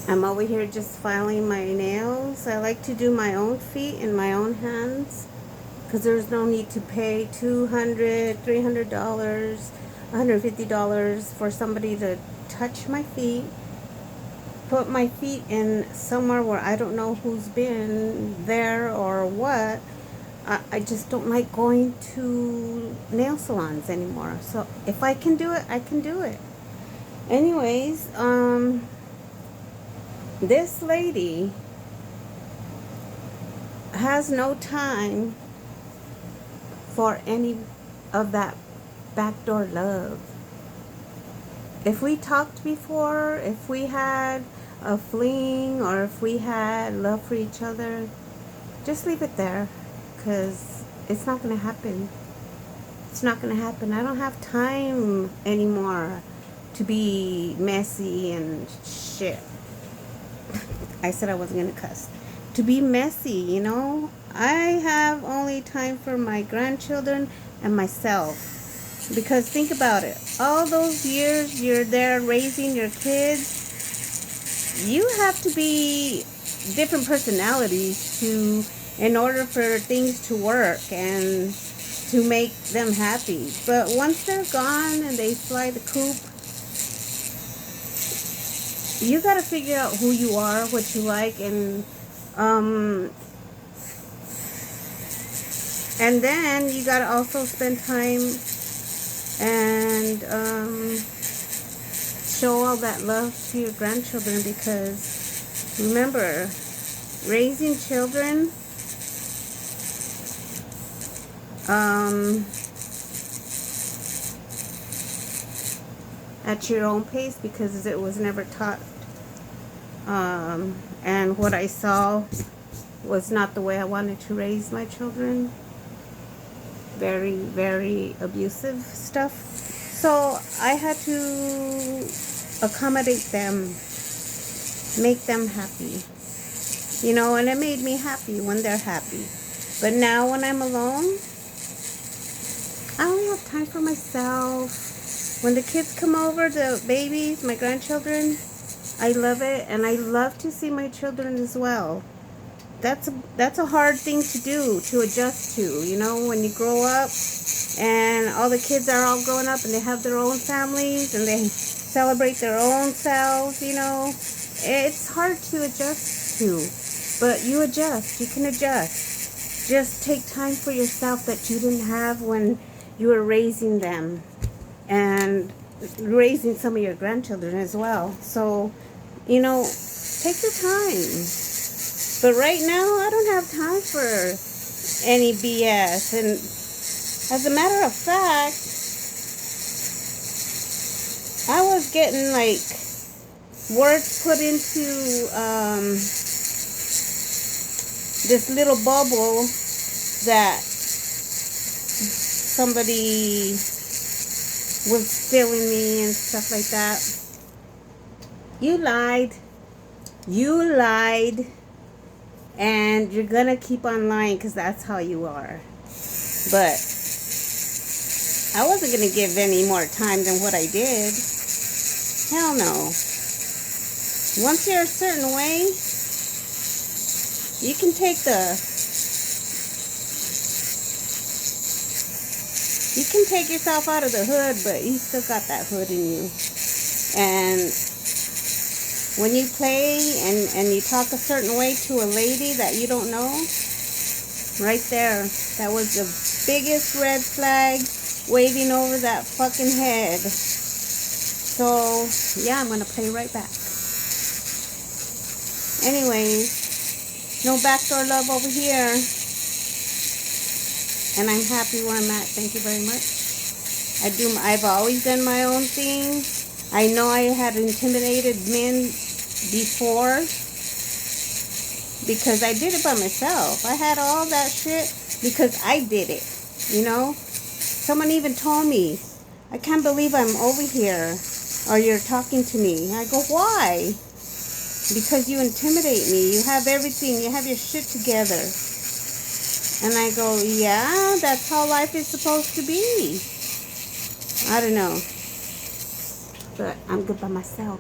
I'm over here just filing my nails. I like to do my own feet in my own hands because there's no need to pay $200, $300, $150 for somebody to touch my feet, put my feet in somewhere where I don't know who's been there or what. I just don't like going to nail salons anymore. So if I can do it, I can do it. Anyways, this lady has no time for any of that backdoor love. If we talked before, if we had a fling, or if we had love for each other, just leave it there, because it's not going to happen. It's not going to happen. I don't have time anymore to be messy and shit. I said I wasn't going to cuss. To be messy, you know? I have only time for my grandchildren and myself. Because think about it. All those years you're there raising your kids, you have to be different personalities in order for things to work and to make them happy. But once they're gone and they fly the coop, you got to figure out who you are, what you like, and then you got to also spend time and show all that love to your grandchildren, because remember, raising children at your own pace, because it was never taught, and what I saw was not the way I wanted to raise my children. Very, very abusive stuff. So I had to accommodate them, make them happy, you know, and it made me happy when they're happy. But now when I'm alone, I only have time for myself. When the kids come over, the babies, my grandchildren, I love it, and I love to see my children as well. That's a hard thing to do, to adjust to, you know, when you grow up and all the kids are all grown up and they have their own families and they celebrate their own selves, you know. It's hard to adjust to, but you adjust. You can adjust. Just take time for yourself that you didn't have when you were raising them and raising some of your grandchildren as well. So, you know, take your time. But right now, I don't have time for any BS. And as a matter of fact, I was getting like words put into this little bubble that somebody was filling me and stuff like that. You lied. You lied. And you're gonna keep on lying because that's how you are. But I wasn't gonna give any more time than what I did. Hell no. Once you're a certain way, you can take yourself out of the hood, but you still got that hood in you. And when you play and you talk a certain way to a lady that you don't know, right there, that was the biggest red flag waving over that fucking head. So, yeah, I'm going to play right back. Anyways, no backdoor love over here. And I'm happy where I'm at. Thank you very much. I've always done my own thing. I know I had intimidated men before because I did it by myself. I had all that shit because I did it, you know. Someone even told me, I can't believe I'm over here or you're talking to me. I go, why? Because you intimidate me. You have everything. You have your shit together. And I go, yeah, that's how life is supposed to be. I don't know. But I'm good by myself.